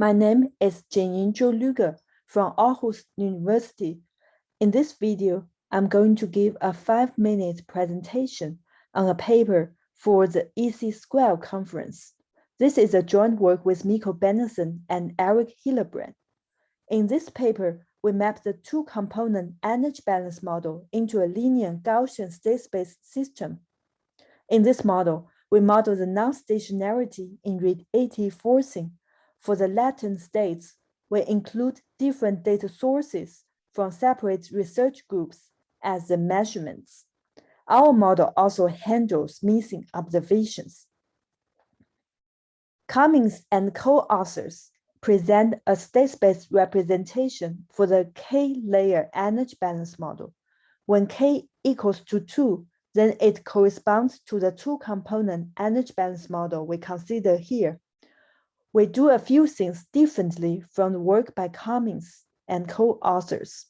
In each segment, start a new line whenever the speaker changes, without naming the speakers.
My name is Jingying Zhou Lykke from Aarhus University. In this video, I'm going to give a 5-minute presentation on a paper for the EC Square conference. This is a joint work with Mikko Benneson and Eric Hillebrand. In this paper, we map the two-component energy balance model into a linear Gaussian state space system. In this model, we model the non-stationarity in radiative forcing. For the latent states, we include different data sources from separate research groups as the measurements. Our model also handles missing observations. Cummings and co-authors present a state space representation for the K-layer energy balance model. When K equals to 2, then it corresponds to the two-component energy balance model we consider here. We do a few things differently from the work by Cummings and co-authors.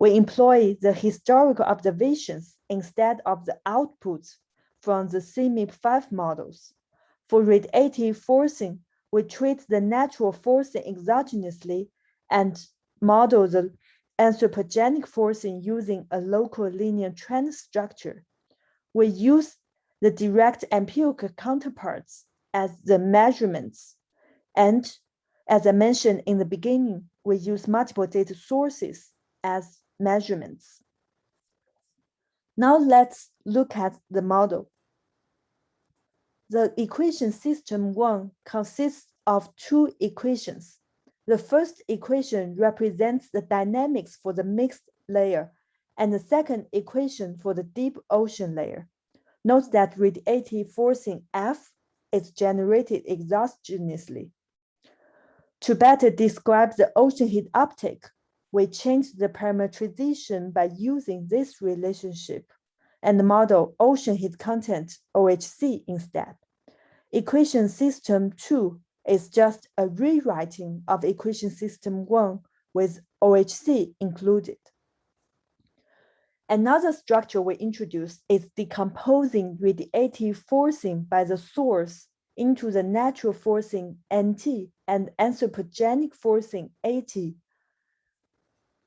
We employ the historical observations instead of the outputs from the CMIP5 models. For radiative forcing, we treat the natural forcing exogenously and model the anthropogenic forcing using a local linear trend structure. We use the direct empirical counterparts as the measurements. And as I mentioned in the beginning, we use multiple data sources as measurements. Now let's look at the model. The equation system 1 consists of two equations. The first equation represents the dynamics for the mixed layer, and the second equation for the deep ocean layer. Note that radiative forcing F is generated exogenously. To better describe the ocean heat uptake, we change the parameterization by using this relationship and model ocean heat content OHC instead. Equation system 2 is just a rewriting of equation system 1 with OHC included. Another structure we introduced is decomposing radiative forcing by the source into the natural forcing NT and anthropogenic forcing AT.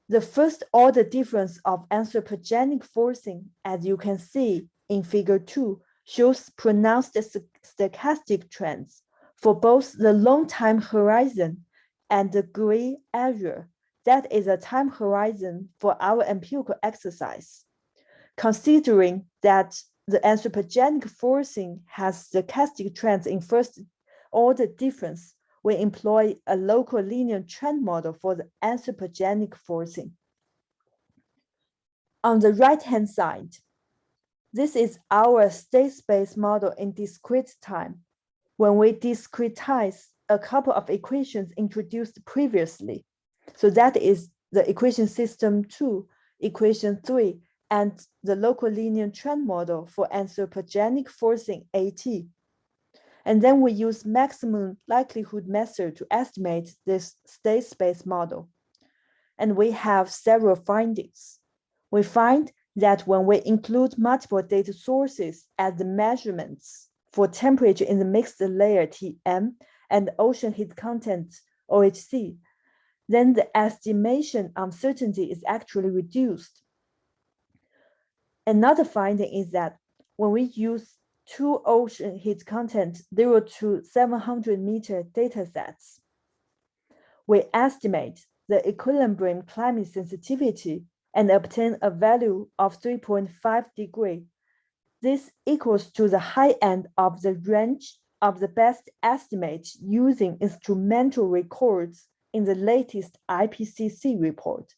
The first order difference of anthropogenic forcing, as you can see in figure 2, shows pronounced stochastic trends for both the long time horizon and the gray area. That is a time horizon for our empirical exercise. Considering that the anthropogenic forcing has stochastic trends in first order difference, we employ a local linear trend model for the anthropogenic forcing. On the right-hand side, this is our state space model in discrete time. When we discretize a couple of equations introduced previously, so that is the equation system 2, equation 3, and the local linear trend model for anthropogenic forcing AT. And then we use maximum likelihood method to estimate this state space model. And we have several findings. We find that when we include multiple data sources as the measurements for temperature in the mixed layer TM and ocean heat content OHC, then the estimation uncertainty is actually reduced. Another finding is that when we use two ocean heat content 0 to 700 meter data sets, we estimate the equilibrium climate sensitivity and obtain a value of 3.5 degrees. This equals to the high end of the range of the best estimate using instrumental records in the latest IPCC report.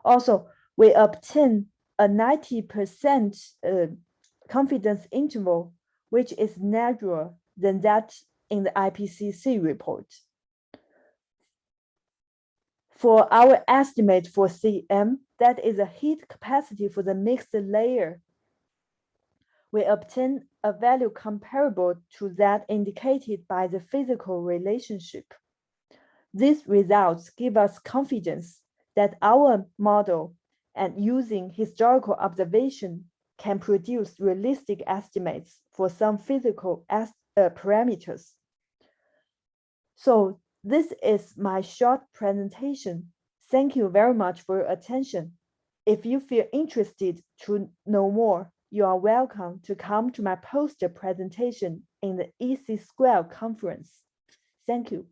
Also, we obtain a 90% confidence interval, which is narrower than that in the IPCC report. For our estimate for CM, that is a heat capacity for the mixed layer, we obtain a value comparable to that indicated by the physical relationship. These results give us confidence that our model and using historical observation can produce realistic estimates for some physical parameters. So This is my short presentation. Thank you very much for your attention. If you feel interested to know more, you are welcome to come to my poster presentation in the EC Square conference. Thank you.